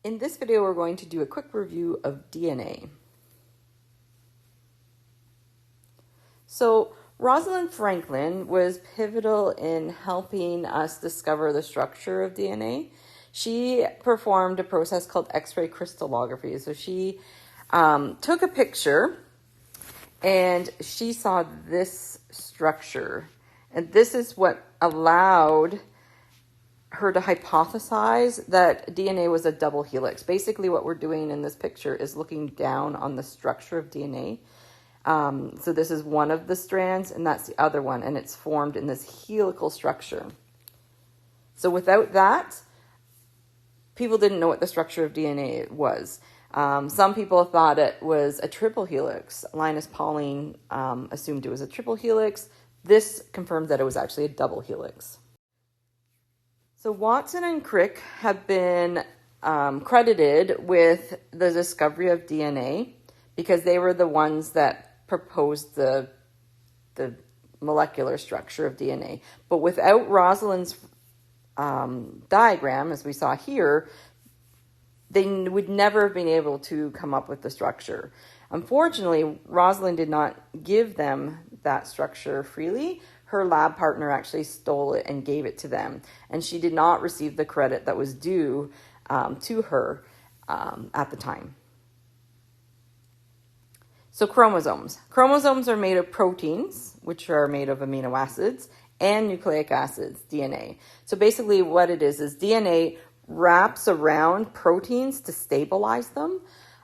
In this video, we're going to do a quick review of DNA. So Rosalind Franklin was pivotal in helping us discover the structure of DNA. She performed a process called X-ray crystallography. So she took a picture and she saw this structure. And this is what allowed her to hypothesize that DNA was a double helix. Basically, what we're doing in this picture is looking down on the structure of DNA. So this is one of the strands, and that's the other one, and it's formed in this helical structure. So without that, people didn't know what the structure of DNA was. Some people thought it was a triple helix. Linus Pauling assumed it was a triple helix. This confirmed that it was actually a double helix. So Watson and Crick have been credited with the discovery of DNA because they were the ones that proposed the molecular structure of DNA. But without Rosalind's diagram, as we saw here, they would never have been able to come up with the structure. Unfortunately, Rosalind did not give them that structure freely. Her lab partner actually stole it and gave it to them. And she did not receive the credit that was due to her at the time. So chromosomes. Chromosomes are made of proteins, which are made of amino acids, and nucleic acids, DNA. So basically what it is DNA wraps around proteins to stabilize them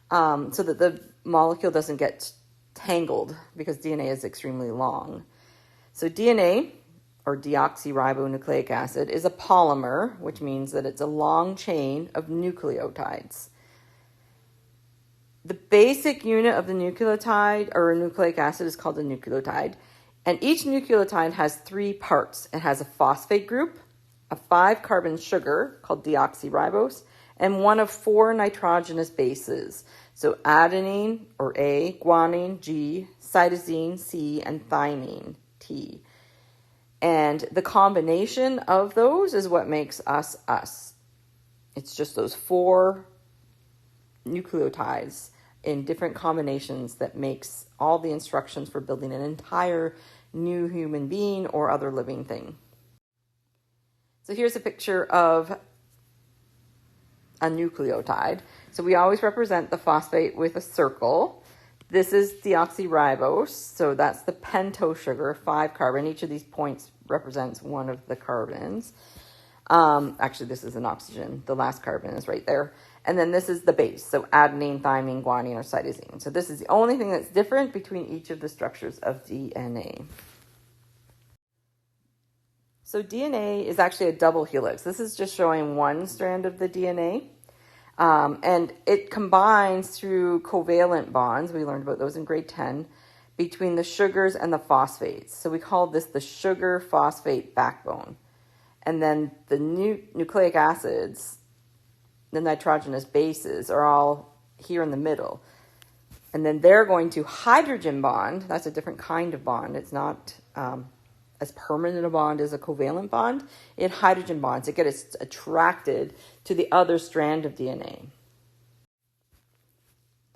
so that the molecule doesn't get tangled because DNA is extremely long. So DNA, or deoxyribonucleic acid, is a polymer, which means that it's a long chain of nucleotides. The basic unit of the nucleotide, or a nucleic acid, is called a nucleotide. And each nucleotide has 3 parts. It has a phosphate group, a 5-carbon sugar called deoxyribose, and one of 4 nitrogenous bases. So adenine, or A, guanine, G, cytosine, C, and thymine, T. And the combination of those is what makes us us. It's just those 4 nucleotides in different combinations that makes all the instructions for building an entire new human being or other living thing. So here's a picture of a nucleotide. So we always represent the phosphate with a circle. This is deoxyribose, so that's the pentose sugar, 5 carbon. Each of these points represents one of the carbons. Actually, this is an oxygen. The last carbon is right there. And then this is the base, so adenine, thymine, guanine, or cytosine. So this is the only thing that's different between each of the structures of DNA. So DNA is actually a double helix. This is just showing one strand of the DNA. And it combines through covalent bonds, we learned about those in grade 10, between the sugars and the phosphates. So we call this the sugar-phosphate backbone. And then the nucleic acids, the nitrogenous bases, are all here in the middle. And then they're going to hydrogen bond. That's a different kind of bond. It's not as permanent a bond as a covalent bond. It hydrogen bonds. It gets attracted to the other strand of DNA.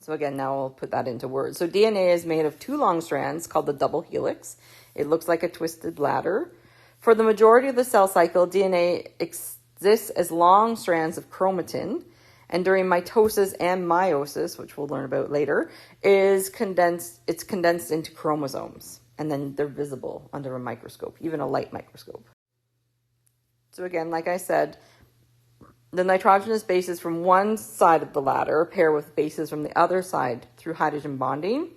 So again, now I'll put that into words. So DNA is made of 2 long strands called the double helix. It looks like a twisted ladder. For the majority of the cell cycle, DNA exists as long strands of chromatin. And during mitosis and meiosis, which we'll learn about later, it's condensed into chromosomes. And then they're visible under a microscope, even a light microscope. So again, like I said, the nitrogenous bases from one side of the ladder pair with bases from the other side through hydrogen bonding.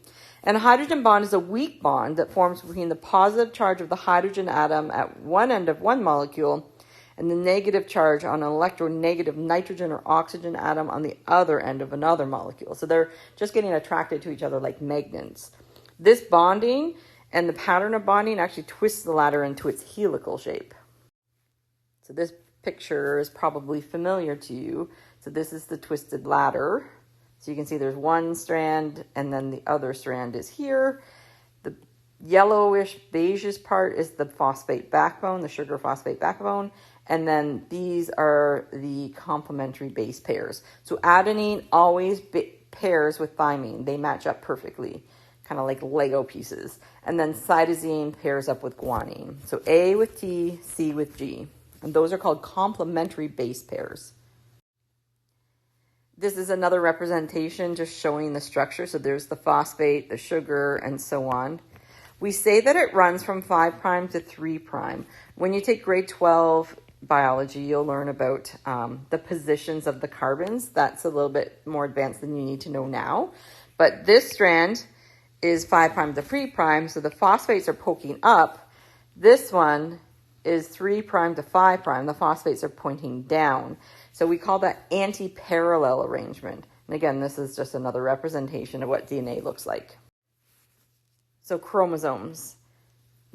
And a hydrogen bond is a weak bond that forms between the positive charge of the hydrogen atom at one end of one molecule and the negative charge on an electronegative nitrogen or oxygen atom on the other end of another molecule. So they're just getting attracted to each other like magnets. This bonding and the pattern of bonding actually twists the ladder into its helical shape. So this picture is probably familiar to you. So this is the twisted ladder. So you can see there's one strand and then the other strand is here. The yellowish beigeish part is the phosphate backbone, the sugar phosphate backbone. And then these are the complementary base pairs. So adenine always pairs with thymine. They match up perfectly, kind of like Lego pieces. And then cytosine pairs up with guanine. So A with T, C with G. And those are called complementary base pairs. This is another representation just showing the structure. So there's the phosphate, the sugar, and so on. We say that it runs from 5' to 3'. When you take grade 12 biology, you'll learn about the positions of the carbons. That's a little bit more advanced than you need to know now. But this strand is 5' to 3', so the phosphates are poking up. This one is 3' to 5'. The phosphates are pointing down. So we call that anti-parallel arrangement. And again, this is just another representation of what DNA looks like. So chromosomes.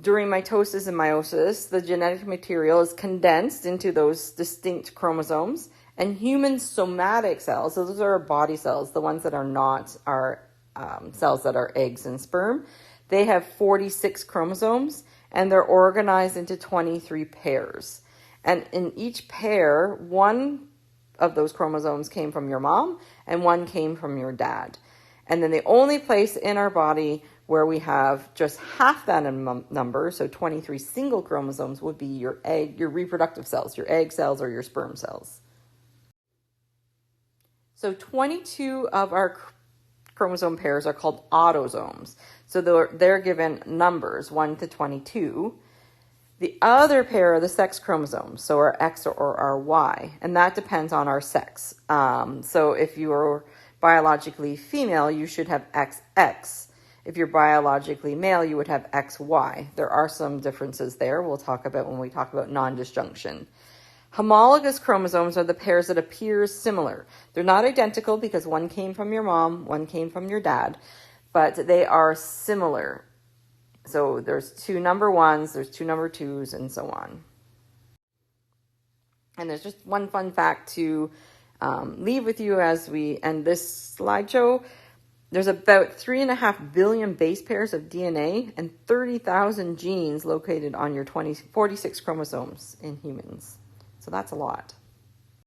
During mitosis and meiosis, the genetic material is condensed into those distinct chromosomes. And human somatic cells, so those are our body cells, the ones that are not our cells that are eggs and sperm, they have 46 chromosomes, and they're organized into 23 pairs. And in each pair, one of those chromosomes came from your mom and one came from your dad. And then the only place in our body where we have just half that number, so 23 single chromosomes, would be your reproductive cells, your egg cells or your sperm cells. So 22 of our chromosome pairs are called autosomes. So they're given numbers, 1 to 22. The other pair are the sex chromosomes, so our X or our Y, and that depends on our sex. So if you're biologically female, you should have XX. If you're biologically male, you would have XY. There are some differences there we'll talk about when we talk about non-disjunction. Homologous chromosomes are the pairs that appear similar. They're not identical because one came from your mom, one came from your dad, but they are similar. So there's 2 number 1s, there's 2 number 2s, and so on. And there's just one fun fact to leave with you as we end this slideshow. There's about 3.5 billion base pairs of DNA and 30,000 genes located on your 46 chromosomes in humans. So that's a lot.